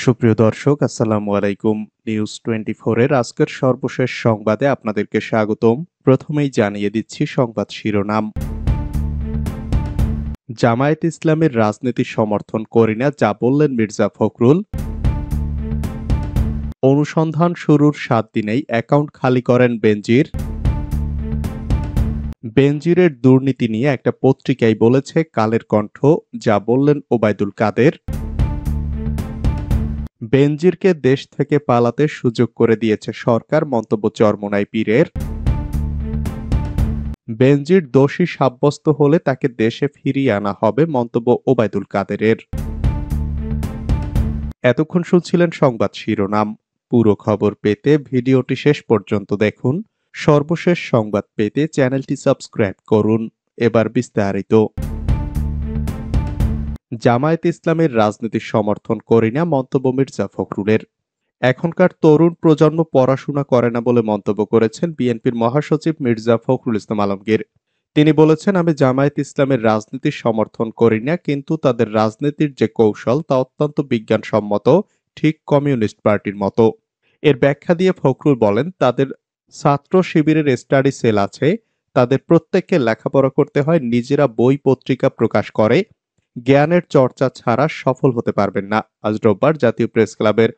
সুপ্রিয় দর্শক, আসসালামু আলাইকুম। নিউজ 24 এর আজকের সর্বশেষ সংবাদে আপনাদেরকে স্বাগতম। প্রথমেই জানিয়ে দিচ্ছি সংবাদ শিরোনাম। জামায়াত ইসলামের রাজনীতি সমর্থন করি না, যা বললেন মির্জা ফখরুল। অনুসন্ধান শুরুর 7 দিনেই অ্যাকাউন্ট খালি করেন বেনজির। বেনজিরের দুর্নীতি নিয়ে একটা পত্রিকাই বলেছে কালের কণ্ঠ, যা বললেন ওবায়দুল কাদের। বেনজিরকে দেশ থেকে পালাতে সুযোগ করে দিয়েছে সরকার, মন্তব্য চরমোনাই পীরের। বেনজির দোষী সাব্যস্ত হলে তাকে দেশে ফিরিয়ে আনা হবে, মন্তব্য ওবায়দুল কাদেরের। এতক্ষণ শুনছিলেন সংবাদ শিরোনাম। পুরো খবর পেতে ভিডিওটি শেষ পর্যন্ত দেখুন। সর্বশেষ সংবাদ পেতে চ্যানেলটি সাবস্ক্রাইব করুন। এবার বিস্তারিত। জামায়াত ইসলামের রাজনীতি সমর্থন করি না, মন্তব্য মির্জা ফখরুলের। এখনকার তরুণ প্রজন্ম পড়াশোনা করে না বলে মন্তব্য করেছেন বিএনপির মহাসচিব মির্জা ফখরুল ইসলাম আলমগীর। তিনি বলেছেন, আমি জামায়াত ইসলামের রাজনীতি সমর্থন করি না, কিন্তু তাদের রাজনীতির যে কৌশল তা অত্যন্ত বিজ্ঞানসম্মত, ঠিক কমিউনিস্ট পার্টির মতো। এর ব্যাখ্যা দিয়ে ফখরুল বলেন, তাদের ছাত্র শিবিরের স্টাডি সেল আছে, তাদের প্রত্যেককে লেখাপড়া করতে হয়, নিজেরা বই পত্রিকা প্রকাশ করে, জ্ঞানের চর্চা ছাড়া সফল হতে পারবেন না। আজ রোববার জাতীয় প্রেস ক্লাবের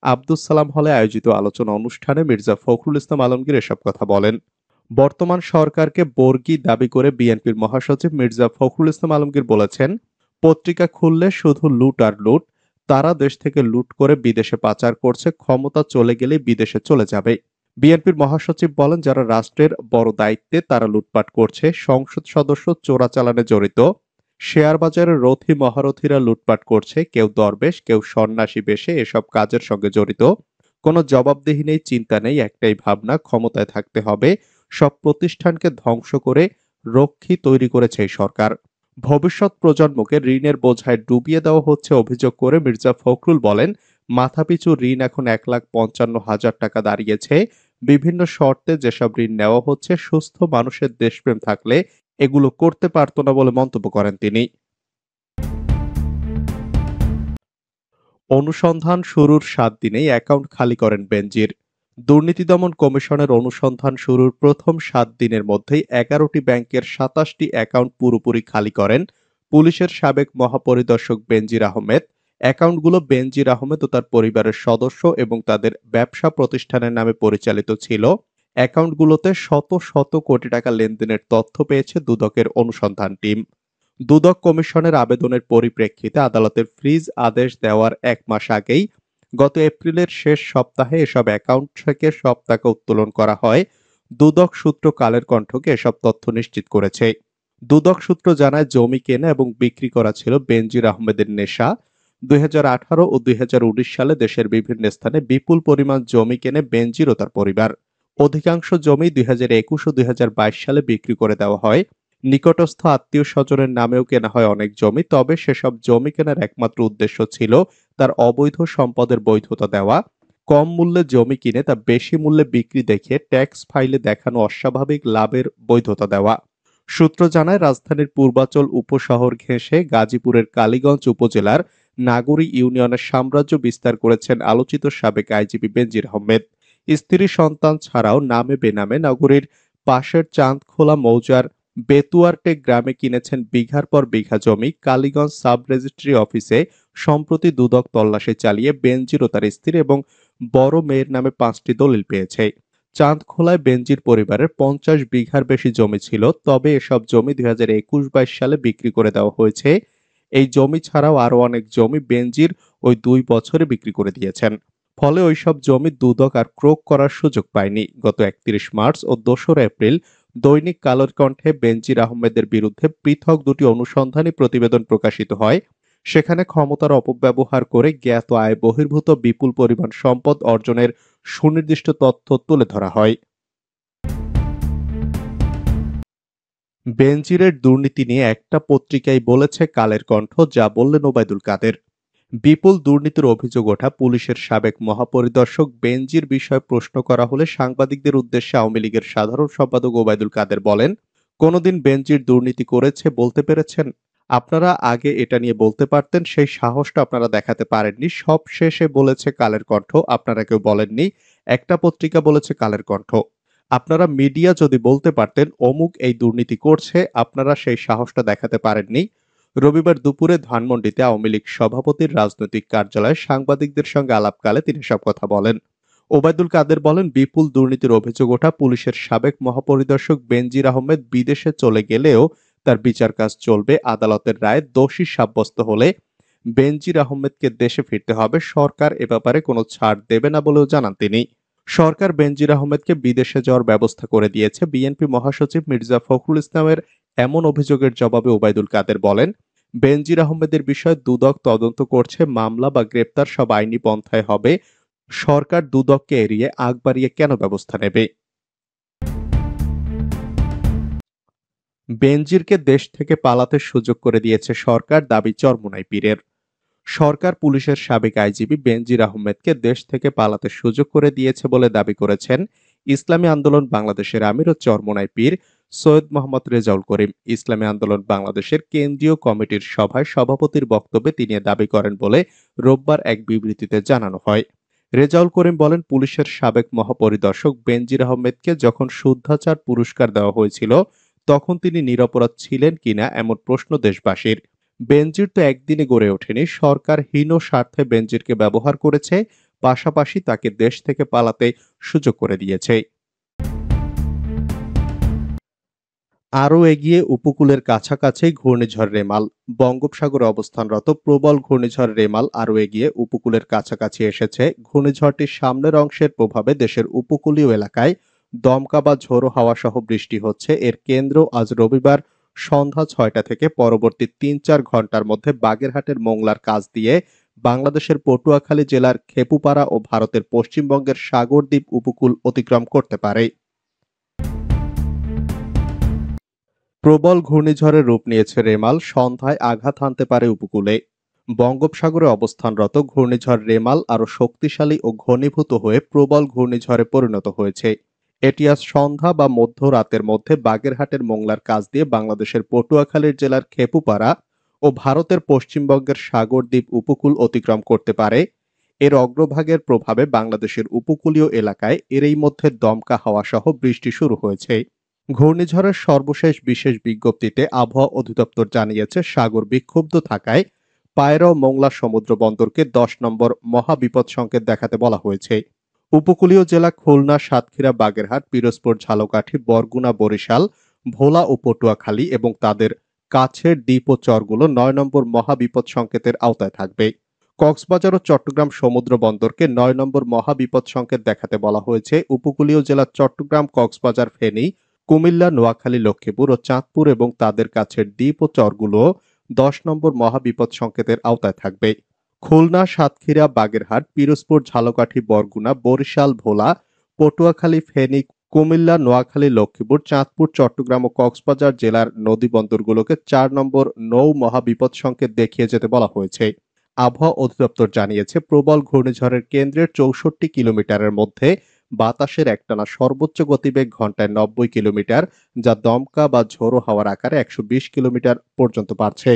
আব্দুস সালাম হলে আয়োজিত আলোচনা অনুষ্ঠানে মির্জা ফখরুল ইসলাম আলমগীর এসব কথা বলেন। বর্তমান সরকারকে বর্গী দাবি করে বিএনপির মহাসচিব মির্জা ফখরুল ইসলাম আলমগীর বলেছেন, পত্রিকা খুললে শুধু লুট আর লুট। তারা দেশ থেকে লুট করে বিদেশে পাচার করছে, ক্ষমতা চলে গেলে বিদেশে চলে যাবে। বিএনপির মহাসচিব বলেন, যারা রাষ্ট্রের বড় দায়িত্বে তারা লুটপাট করছে, সংসদ সদস্য চোরাচালানে জড়িত, শেয়ার বাজারের রথী মহারথীরা লুটপাট করছে, কেউ দরবেশ, কেউ সন্ন্যাসী বেশে এসব কাজের সঙ্গে জড়িত। কোনো জবাবদিহি নেই, চিন্তা নেই, একটাই ভাবনা, ক্ষমতায় থাকতে হবে। সব প্রতিষ্ঠানকে ধ্বংস করে রক্ষী তৈরি করেছে এই সরকার। ভবিষ্যৎ প্রজন্মকে ঋণের বোঝায় ডুবিয়ে দেওয়া হচ্ছে অভিযোগ করে মির্জা ফখরুল বলেন, মাথাপিছু ঋণ এখন 1,55,000 টাকা দাঁড়িয়েছে। বিভিন্ন শর্তে যেসব ঋণ নেওয়া হচ্ছে, সুস্থ মানুষের দেশপ্রেম থাকলে এগুলো করতে পারত না বলে মন্তব্য করেন তিনি। অনুসন্ধান শুরুর 7 দিনেই অ্যাকাউন্ট খালি করেন বেনজির। দুর্নীতি দমন কমিশনের অনুসন্ধান শুরুর প্রথম 7 দিনের মধ্যেই 11টি ব্যাংকের 27টি অ্যাকাউন্ট পুরোপুরি খালি করেন পুলিশের সাবেক মহাপরিদর্শক বেনজির আহমেদ। অ্যাকাউন্টগুলো বেনজির আহমেদ ও তার পরিবারের সদস্য এবং তাদের ব্যবসা প্রতিষ্ঠানের নামে পরিচালিত ছিল। অ্যাকাউন্টগুলোতে শত শত কোটি টাকা লেনদেনের তথ্য পেয়েছে দুদকের অনুসন্ধান টিম। দুদক কমিশনের আবেদনের পরিপ্রেক্ষিতে আদালতের ফ্রিজ আদেশ দেওয়ার 1 মাস আগেই গত এপ্রিলের শেষ সপ্তাহে এসব অ্যাকাউন্ট থেকে সব টাকা উত্তোলন করা হয়। দুদক সূত্র কালের কণ্ঠকে এসব তথ্য নিশ্চিত করেছে। দুদক সূত্র জানায়, জমি কেনা এবং বিক্রি করা ছিল বেনজির আহমেদের নেশা। 2018 ও 2019 সালে দেশের বিভিন্ন স্থানে বিপুল পরিমাণ জমি কেনে বেনজির ও তার পরিবার। অধিকাংশ জমি 2021 ও 2022 সালে বিক্রি করে দেওয়া হয়। নিকটস্থ আত্মীয় স্বজনের নামেও কেনা হয় অনেক জমি, তবে সেসব জমি কেনার একমাত্র উদ্দেশ্য ছিল তার অবৈধ সম্পদের বৈধতা দেওয়া। কম মূল্যে জমি কিনে তা বেশি মূল্যে বিক্রি দেখিয়ে ট্যাক্স ফাইলে দেখানো অস্বাভাবিক লাভের বৈধতা দেওয়া। সূত্র জানায়, রাজধানীর পূর্বাচল উপশহর ঘেঁষে গাজীপুরের কালীগঞ্জ উপজেলার নাগরী ইউনিয়নের সাম্রাজ্য বিস্তার করেছেন আলোচিত সাবেক আইজিপি বেনজির আহমেদ। স্ত্রী সন্তান ছাড়াও নামে বেনামে নগরীর পাশের চাঁদখোলা মৌজার বেতুয়ারটেক গ্রামে কিনেছেন বিঘার পর বিঘা জমি। কালীগঞ্জ সাব রেজিস্ট্রি অফিসে সম্প্রতি দুদক তল্লাশি চালিয়ে বেনজির ও তার স্ত্রী এবং বড় মেয়ের নামে 5টি দলিল পেয়েছে। চাঁদখোলায় বেনজির পরিবারের 50 বিঘার বেশি জমি ছিল, তবে এসব জমি 2021-22 সালে বিক্রি করে দেওয়া হয়েছে। এই জমি ছাড়াও আরো অনেক জমি বেনজির ওই 2 বছরে বিক্রি করে দিয়েছেন। ফলে ওইসব জমি দুদক আর ক্রোক করার সুযোগ পায়নি। গত 31 মার্চ ও 2রা এপ্রিল দৈনিক কালের কণ্ঠে বেনজির আহমেদের বিরুদ্ধে পৃথক 2টি অনুসন্ধানী প্রতিবেদন প্রকাশিত হয়। সেখানে ক্ষমতার অপব্যবহার করে জ্ঞাত আয় বহির্ভূত বিপুল পরিমাণ সম্পদ অর্জনের সুনির্দিষ্ট তথ্য তুলে ধরা হয়। বেনজিরের দুর্নীতি নিয়ে একটা পত্রিকাই বলেছে কালের কণ্ঠ, যা বললেন ওবায়দুল কাদের। বিপুল দুর্নীতির অভিযোগ ওঠা পুলিশের সাবেক মহাপরিদর্শক বেনজির বিষয়ে প্রশ্ন করা হলে সাংবাদিকদের উদ্দেশ্যে আওয়ামী লীগের সাধারণ সম্পাদক ওবায়দুল কাদের বলেন, কোনোদিন বেনজির দুর্নীতি করেছে বলতে পেরেছেন? আপনারা আগে এটা নিয়ে বলতে পারতেন, সেই সাহসটা আপনারা দেখাতে পারেননি। সবশেষে বলেছে কালের কণ্ঠ, আপনারা কেউ বলেননি। একটা পত্রিকা বলেছে কালের কণ্ঠ। আপনারা মিডিয়া যদি বলতে পারতেন অমুক এই দুর্নীতি করছে, আপনারা সেই সাহসটা দেখাতে পারেননি। রবিবার দুপুরে ধানমন্ডিতে আওয়ামী লীগ সভাপতির রাজনৈতিক কার্যালয়ে সাংবাদিকদের সঙ্গে আলাপকালে তিনি সব কথা বলেন। ওবায়দুল কাদের বলেন, বিপুল দুর্নীতির অভিযোগ ওঠা পুলিশের সাবেক মহাপরিদর্শক বেনজির আহমেদ বিদেশে চলে গেলেও তার বিচার কাজ চলবে। আদালতের রায়ে দোষী সাব্যস্ত হলে বেনজির আহমেদকে দেশে ফিরতে হবে। সরকার এ ব্যাপারে কোনো ছাড় দেবে না বলেও জানান তিনি। সরকার বেনজির আহমেদকে বিদেশে যাওয়ার ব্যবস্থা করে দিয়েছে। বিএনপি মহাসচিব মির্জা ফখরুল ইসলামের এমন অভিযোগের জবাবে ওবায়দুল কাদের বলেন, বেনজির আহমেদের বিষয়ে দুদক তদন্ত করছে। মামলা বা গ্রেপ্তার সব আইনি পন্থায় হবে। সরকার দুদককে এড়িয়ে আগ বাড়িয়ে কেন ব্যবস্থা নেবে? বেনজিরকে দেশ থেকে পালাতে সুযোগ করে দিয়েছে সরকার, দাবি চরমোনাই পীরের। সরকার পুলিশের সাবেক আইজিপি বেনজির আহমেদকে দেশ থেকে পালাতে সুযোগ করে দিয়েছে বলে দাবি করেছেন ইসলামী আন্দোলন বাংলাদেশের আমির ও চরমোনাই পীর সৈয়দ মোহাম্মদ রেজাউল করিম। ইসলামী আন্দোলন বাংলাদেশের কেন্দ্রীয় কমিটির সভায় সভাপতির বক্তব্যে তিনি এ দাবি করেন বলে রোববার এক বিবৃতিতে জানানো হয়। রেজাউল করিম বলেন, পুলিশের সাবেক মহাপরিদর্শক বেনজির আহমেদকে যখন শুদ্ধাচার পুরস্কার দেওয়া হয়েছিল তখন তিনি নিরপরাধ ছিলেন কিনা এমন প্রশ্ন দেশবাসীর। বেনজির তো একদিনে গড়ে ওঠেনি। সরকার হীন স্বার্থে বেনজিরকে ব্যবহার করেছে, পাশাপাশি তাকে দেশ থেকে পালাতে সুযোগ করে দিয়েছে। আরও এগিয়ে উপকূলের কাছাকাছি ঘূর্ণিঝড় রেমাল। বঙ্গোপসাগরে অবস্থানরত প্রবল ঘূর্ণিঝড় রেমাল আরও এগিয়ে উপকূলের কাছাকাছি এসেছে। ঘূর্ণিঝড়টির সামনের অংশের প্রভাবে দেশের উপকূলীয় এলাকায় দমকা বা ঝোড়ো হাওয়া সহ বৃষ্টি হচ্ছে। এর কেন্দ্র আজ রবিবার সন্ধ্যা ৬টা থেকে পরবর্তী ৩-৪ ঘন্টার মধ্যে বাগেরহাটের মোংলার কাছ দিয়ে বাংলাদেশের পটুয়াখালী জেলার খেপুপাড়া ও ভারতের পশ্চিমবঙ্গের সাগরদ্বীপ উপকূল অতিক্রম করতে পারে। প্রবল ঘূর্ণিঝড়ের রূপ নিয়েছে রেমাল, সন্ধ্যায় আঘাত হানতে পারে উপকূলে। বঙ্গোপসাগরে অবস্থানরত ঘূর্ণিঝড় রেমাল আরও শক্তিশালী ও ঘনীভূত হয়ে প্রবল ঘূর্ণিঝড়ে পরিণত হয়েছে। এটি আজ সন্ধ্যা বা মধ্যরাতের মধ্যে বাগেরহাটের মোংলার কাছ দিয়ে বাংলাদেশের পটুয়াখালীর জেলার খেপুপাড়া ও ভারতের পশ্চিমবঙ্গের সাগরদ্বীপ উপকূল অতিক্রম করতে পারে। এর অগ্রভাগের প্রভাবে বাংলাদেশের উপকূলীয় এলাকায় এরই মধ্যে দমকা হাওয়া সহ বৃষ্টি শুরু হয়েছে। ঘূর্ণিঝড়ের সর্বশেষ বিশেষ বিজ্ঞপ্তিতে আবহাওয়া অধিদপ্তর জানিয়েছে, সাগর বিক্ষুব্ধ থাকায় পায়রা ও মোংলা সমুদ্র বন্দরকে ১০ নম্বর মহাবিপদ সংকেত দেখাতে বলা হয়েছে। উপকূলীয় জেলা খুলনা, সাতক্ষীরা, বাগেরহাট, পিরোজপুর, ঝালকাঠি, বরগুনা, বরিশাল, ভোলা ও পটুয়াখালী এবং তাদের কাছের দ্বীপ ও চরগুলো ৯ নম্বর মহাবিপদ সংকেতের আওতায় থাকবে। কক্সবাজার ও চট্টগ্রাম সমুদ্র বন্দরকে ৯ নম্বর মহাবিপদ সংকেত দেখাতে বলা হয়েছে। উপকূলীয় জেলা চট্টগ্রাম, কক্সবাজার, ফেনী, কুমিল্লা, নোয়াখালী, লক্ষ্মীপুর ও চাঁদপুর এবং তাদের কাছের দ্বীপ ও চরগুলো ১০ নম্বর মহাবিপদ সংকেতের আওতায় থাকবে। খুলনা, সাতক্ষীরা, বাগেরহাট, পিরোজপুর, ঝালকাঠি, বরগুনা, বরিশাল, ভোলা, পটুয়াখালী, ফেনী, কুমিল্লা, নোয়াখালী, লক্ষ্মীপুর, চাঁদপুর, চট্টগ্রাম ও কক্সবাজার জেলার নদী বন্দরগুলোকে ৪ নম্বর নৌ মহাবিপদ সংকেত দেখিয়ে যেতে বলা হয়েছে। আবহাওয়া অধিদপ্তর জানিয়েছে, প্রবল ঘূর্ণিঝড়ের কেন্দ্রের ৬৪ কিলোমিটারের মধ্যে বাতাসের একটানা সর্বোচ্চ গতিবেগ ঘন্টায় ৯০ কিলোমিটার, যা দমকা বা ঝোড়ো হাওয়ার আকারে ১২০ কিলোমিটার পর্যন্ত বাড়ছে।